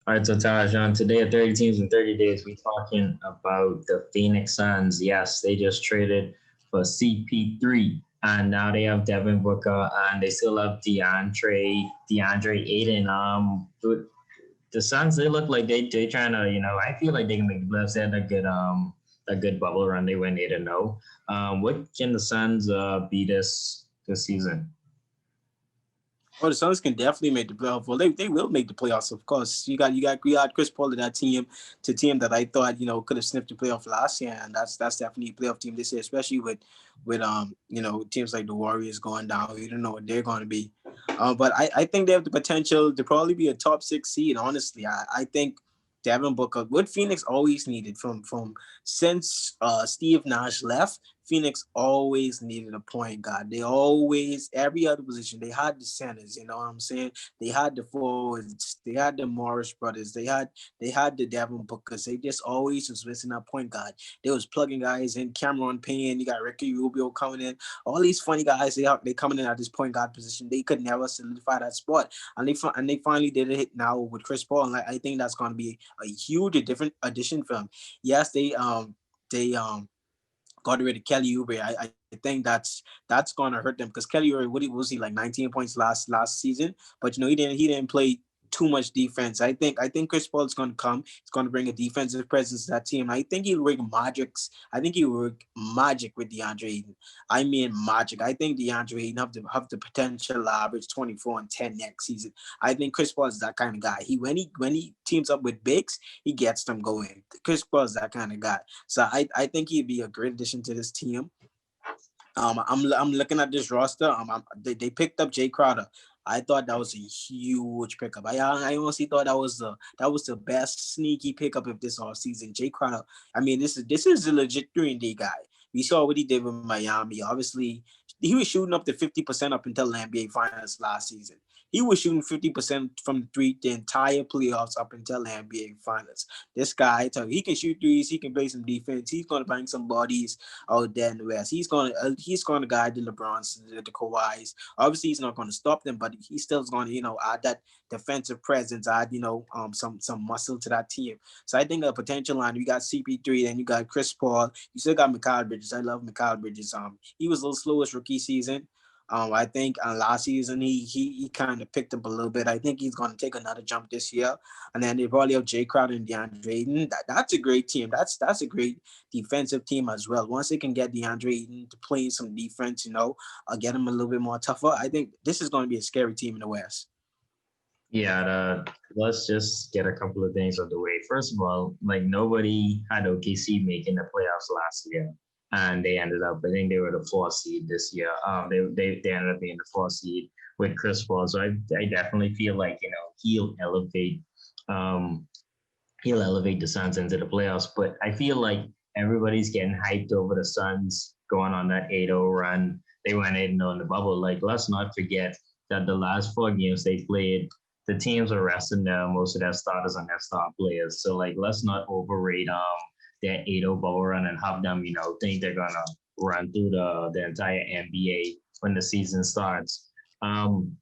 All right, so Tajon, today at 30 Teams in 30 Days, we're talking about the Phoenix Suns. Yes, they just traded for CP3, and now they have Devin Booker, and they still have DeAndre Ayton. But the Suns, they look like they trying to, I feel like they can make the playoffs. They had a good bubble run. They went 8-0. What can the Suns be this season? Oh, the Suns can definitely make the playoffs. Well, they will make the playoffs, of course. You got Chris Paul to that team, to team that I thought could have sniffed the playoff last year, and that's definitely a playoff team this year, especially with teams like the Warriors going down. You don't know what they're going to be, but I think they have the potential to probably be a top 6 seed. Honestly, I think Devin Booker, what Phoenix always needed from since Steve Nash left. Phoenix always needed a point guard. They always, every other position, they had the centers, you know what I'm saying? They had the forwards, they had the Morris brothers, they had the Devin Bookers. They just always was missing that point guard. They was plugging guys in, Cameron Payne, you got Ricky Rubio coming in. All these funny guys, they coming in at this point guard position. They could never solidify that spot. And they finally did it now with Chris Paul. And I think that's gonna be a huge different addition for him. Yes, they got rid of Kelly Oubre. I think that's going to hurt them because Kelly Oubre, what was he, like 19 points last season? But he didn't play too much defense. I think Chris Paul is going to come. He's going to bring a defensive presence to that team. I think he'll bring magics. I think he will work magic with DeAndre Ayton. I mean magic. I think DeAndre Ayton have the potential to average 24 and 10 next season. I think Chris Paul is that kind of guy. When he teams up with bigs, he gets them going. Chris Paul is that kind of guy. So I think he'd be a great addition to this team. I'm looking at this roster. They picked up Jay Crowder. I thought that was a huge pickup. I honestly thought that was the best sneaky pickup of this offseason. Jay Crowder. I mean, this is a legit 3-and-D guy. We saw what he did with Miami. Obviously, he was shooting up to 50% up until the NBA Finals last season. He was shooting 50% from three the entire playoffs up until the NBA Finals. This guy, I tell you, he can shoot threes. He can play some defense. He's going to bring some bodies out there in the West. He's going to guide the LeBrons, the Kawhis. Obviously, he's not going to stop them, but he still is going to add that defensive presence, add some muscle to that team. So I think a potential line. We got CP3, then you got Chris Paul. You still got Mikal Bridges. I love Mikal Bridges. He was a little slow his rookie season. I think last season he kind of picked up a little bit. I think he's going to take another jump this year. And then they probably have Jay Crowder and DeAndre Ayton. That's a great team. That's a great defensive team as well. Once they can get DeAndre Ayton to play some defense, get him a little bit more tougher, I think this is going to be a scary team in the West. Yeah, let's just get a couple of things out of the way. First of all, like nobody had OKC making the playoffs last year, and they ended up. I think they were the 4th seed this year. They ended up being the 4th seed with Chris Paul. So I definitely feel like um he'll elevate the Suns into the playoffs. But I feel like everybody's getting hyped over the Suns going on that 8-0 run. They went 8-0 in the bubble. Like let's not forget that the last 4 games they played, the teams are resting most of their starters and their star players. So like let's not overrate their 8-0 bubble run and have them, think they're gonna run through the entire NBA when the season starts. And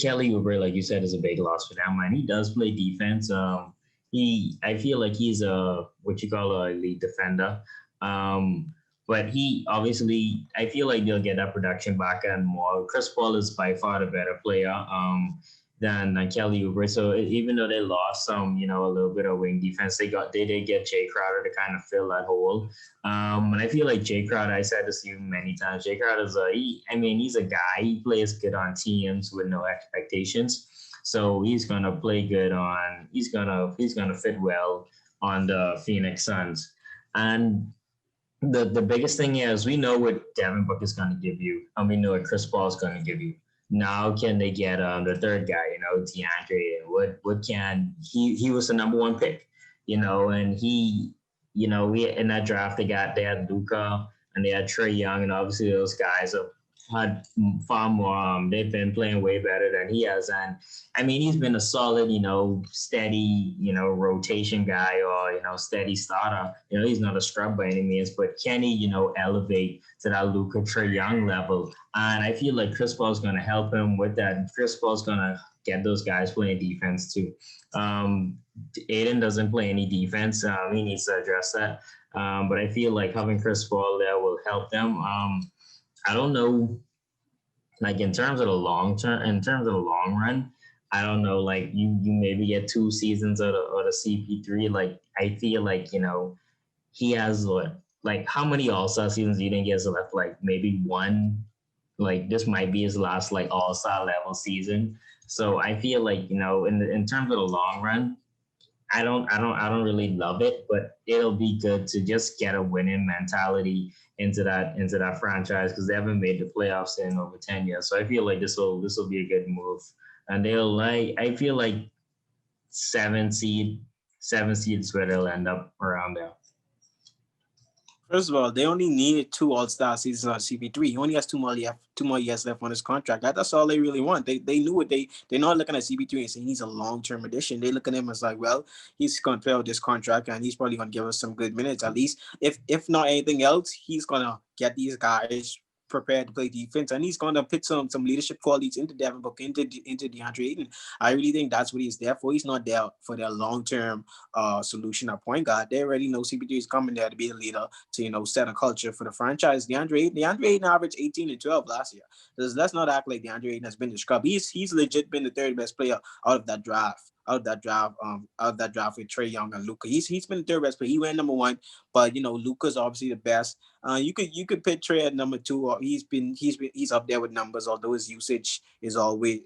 Kelly Oubre, like you said, is a big loss for them, and he does play defense. I feel like he's a what you call a elite defender. But he obviously, I feel like they'll get that production back and more. Chris Paul is by far the better player than Kelly Oubre. So even though they lost some, a little bit of wing defense, they did get Jay Crowder to kind of fill that hole. And I feel like Jay Crowder, I said this to you many times. Jay Crowder he's a guy. He plays good on teams with no expectations. So he's gonna play good on. He's gonna fit well on the Phoenix Suns. And the biggest thing is we know what Devin Book is going to give you, and we know what Chris Paul is going to give you. Now, can they get the third guy? DeAndre. And what can he was the number 1 pick, and we in that draft they had Luka and they had Trae Young, and obviously those guys are had far more. They've been playing way better than he has, and I mean, he's been a solid, steady, rotation guy or steady starter. He's not a scrub by any means, but can he, elevate to that Luka Trae Young level? And I feel like Chris Paul's going to help him with that. Chris Paul's going to get those guys playing defense too. Ayton doesn't play any defense. He needs to address that. But I feel like having Chris Paul there will help them. I don't know, like in terms of the long term, in terms of the long run, I don't know, like you maybe get 2 seasons of the CP3. Like I feel like, he has what, like how many All-Star seasons do you think he has left? Like maybe one. Like this might be his last like All-Star level season. So I feel like, in terms of the long run, I don't really love it, but it'll be good to just get a winning mentality into that franchise because they haven't made the playoffs in over 10 years. So I feel like this will be a good move. And I feel like 7 seed, 7 seed is where they'll end up around there. First of all, they only needed 2 All-Star seasons on CP3. He only has 2 more years left on his contract. That's all they really want. They knew it. They're not looking at CP3 and saying he's a long-term addition. They look at him as like, well, he's gonna play out this contract and he's probably gonna give us some good minutes at least. If not anything else, he's gonna get these guys prepared to play defense, and he's gonna put some leadership qualities into Devin Booker, into DeAndre Ayton. I really think that's what he's there for. He's not there for their long-term solution at point guard. They already know CP3 is coming there to be a leader, to set a culture for the franchise. DeAndre Ayton averaged 18 and 12 last year. Let's not act like DeAndre Ayton has been the scrub. He's legit been the third best player out of that draft. With Trae Young and Luka. He's been the third best player. He went number one, but Luka's obviously the best. You could put Trae at number two, or he's up there with numbers, although his usage is always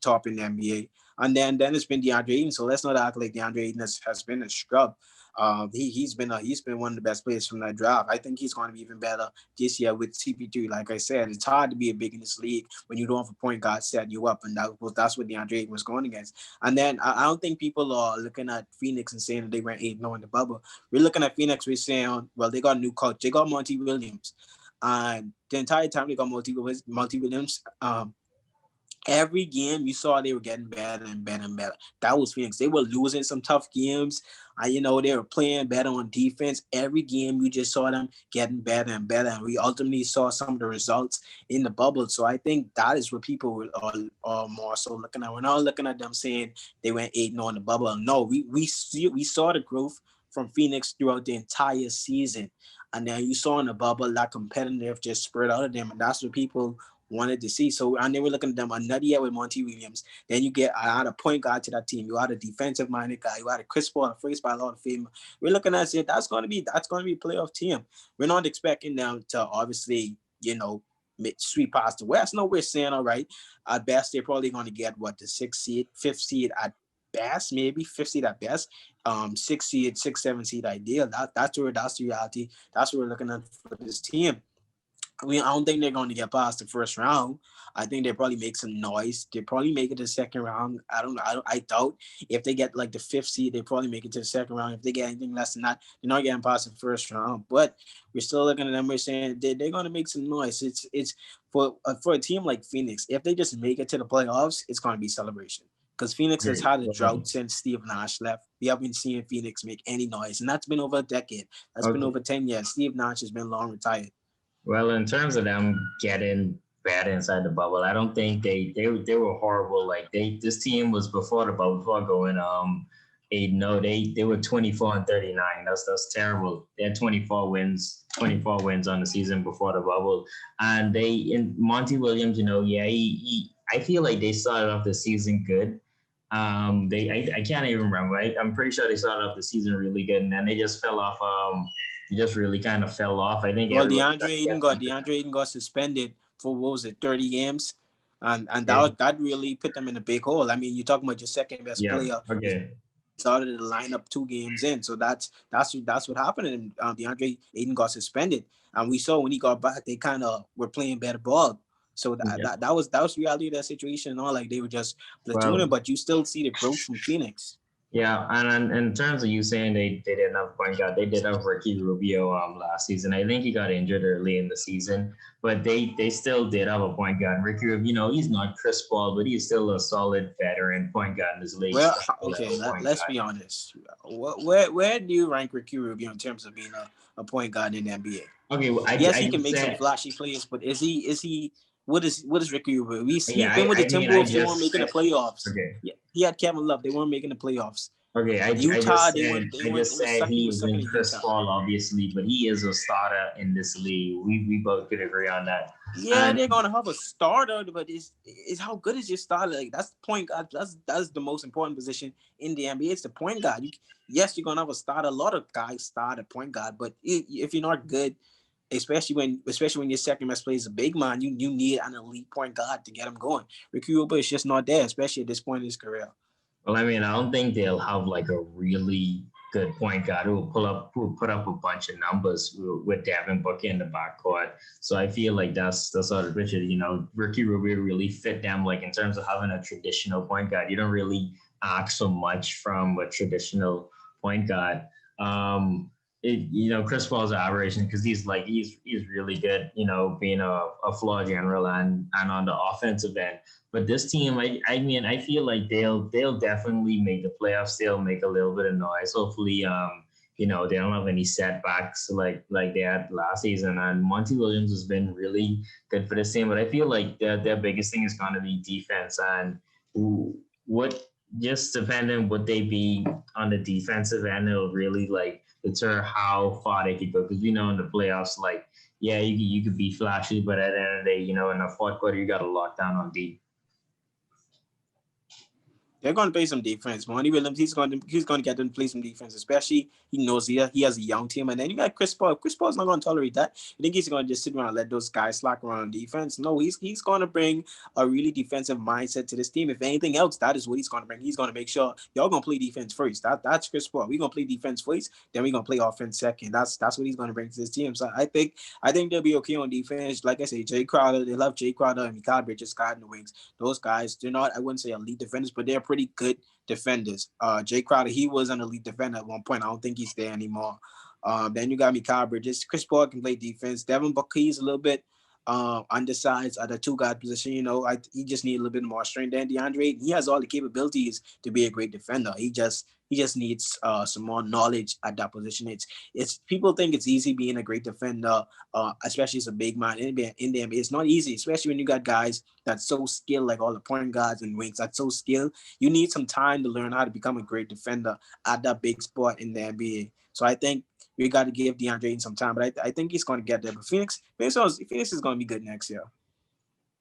top in the NBA. And then it's been DeAndre Ayton. So let's not act like DeAndre Ayton has been a scrub. He's been one of the best players from that draft. I think he's going to be even better this year with CP3. Like I said, it's hard to be a big in this league when you don't have a point guard set you up, and that's what DeAndre Ayton was going against. And then I don't think people are looking at Phoenix and saying that they went 8-0 in the bubble. We're looking at Phoenix, we're saying, well, they got a new coach. They got Monty Williams. And the entire time they got Monty Williams, every game you saw they were getting better and better and better. That was Phoenix. They were losing some tough games. They were playing better on defense. Every game you just saw them getting better and better. And we ultimately saw some of the results in the bubble. So I think that is what people are more so looking at. We're not looking at them saying they went 8-0 in the bubble. No, we saw the growth from Phoenix throughout the entire season. And then you saw in the bubble that competitive just spread out of them. And that's what people wanted to see. So, and they were looking at them another year with Monty Williams. Then you add a point guard to that team. You add a defensive minded guy. You add a Chris Paul, a first by Hall of Fame. We're looking at it. That's going to be a playoff team. We're not expecting them to obviously, sweep past the West. No, we're saying, all right, at best, they're probably going to get the 6th seed, 5th seed at best, maybe 5th seed at best. 6th seed, 6th, 7th seed ideal. That's the reality. That's what we're looking at for this team. I don't think they're going to get past the first round. I think they probably make some noise. They probably make it to the second round. I don't know. I doubt if they get like the 5th seed, they probably make it to the second round. If they get anything less than that, they're not getting past the first round. But we're still looking at them. We're saying they're going to make some noise. It's for a team like Phoenix. If they just make it to the playoffs, it's going to be celebration. Because Phoenix has had a drought since Steve Nash left. We haven't seen Phoenix make any noise. And that's been over a decade. That's been over 10 years. Steve Nash has been long retired. Well, in terms of them getting bad inside the bubble, I don't think they were horrible. Like this team was before the bubble, before going 8-0. They were 24-39. That's terrible. They had 24 wins on the season before the bubble, and Monty Williams, I feel like they started off the season good. I can't even remember. I'm pretty sure they started off the season really good, and then they just fell off. He just really kind of fell off. I think. Well, DeAndre Ayton got suspended for 30 games, and that really put them in a big hole. I mean, you're talking about your second best player. Okay. Started the lineup 2 games in, so that's what happened. And DeAndre Ayton got suspended, and we saw when he got back, they kind of were playing better ball. So that was reality of that situation, and all like they were just platooning, but you still see the growth from Phoenix. Yeah, and in terms of you saying they didn't have a point guard, they did have Ricky Rubio last season. I think he got injured early in the season, but they still did have a point guard. Ricky Rubio, he's not Chris Paul, but he's still a solid veteran point guard in this league, Well, starting okay, level point let's guard. be honest. Where do you rank Ricky Rubio in terms of being a point guard in the NBA? Okay, well, Yes, I he can just make some said, flashy plays, but is he what is Ricky Rubio? He's yeah, been with the I mean, I Timberwolves. They weren't just making the said, playoffs. okay. Yeah, he had Kevin Love. They weren't making the playoffs. Okay, I Utah, just they said weren't. They I weren't. It just was said suck. He he was sucking isn't in Chris Utah. Paul, obviously, but he is a starter in this league. We both could agree on that. Yeah, And they're gonna have a starter, but it's how good is your starter? Like that's the point guard. That's the most important position in the NBA. It's the point guard. Yes, you're gonna have a starter. A lot of guys start at point guard, but if you're not good, especially when your second best player is a big man, you need an elite point guard to get him going. Ricky Rubio is just not there, especially at this point in his career. well, I mean, I don't think they'll have like a really good point guard who will put up a bunch of numbers with Devin Booker in the backcourt. So I feel like that's sort of Richard. Ricky Rubio really fit them like in terms of having a traditional point guard. You don't really ask so much from a traditional point guard. Chris Paul's an aberration because he's really good. Being a floor general and on the offensive end. But this team, I mean, I feel like they'll definitely make the playoffs. They'll make a little bit of noise. Hopefully, they don't have any setbacks like they had last season. And Monty Williams has been really good for this team. But I feel like their biggest thing is going to be defense and what just depending what they be on the defensive end, it'll really like deter how far they could go. Because in the playoffs, like yeah, you could be flashy, but at the end of the day, in the fourth quarter, you got to lock down on deep. They're going to play some defense. Monty Williams, he's going to get them to play some defense, especially he knows he has a young team. And then you got Chris Paul. Chris Paul's not going to tolerate that. You think he's going to just sit around and let those guys slack around on defense? No, he's going to bring a really defensive mindset to this team. If anything else, that is what he's going to bring. He's going to make sure y'all going to play defense first. That's Chris Paul. We're going to play defense first, then we're going to play offense second. That's what he's going to bring to this team. So I think they'll be okay on defense. Like I say, Jay Crowder, they love Jay Crowder and Mikal Bridges, guard in the wings. Those guys, they're not, I wouldn't say elite defenders, but they're pretty good defenders. Jay Crowder, he was an elite defender at one point. I don't think he's there anymore. Then you got Mikal Bridges. Chris Paul can play defense. Devin Booker, he's a little bit undersized at the two guard position. He just needs a little bit more strength than DeAndre. He has all the capabilities to be a great defender. He just needs some more knowledge at that position. It's people think it's easy being a great defender, especially as a big man in the NBA. It's not easy, especially when you got guys that's so skilled, like all the point guards and wings that's so skilled. You need some time to learn how to become a great defender at that big spot in the NBA. So I think we got to give DeAndre some time, but I think he's going to get there. But Phoenix is going to be good next year.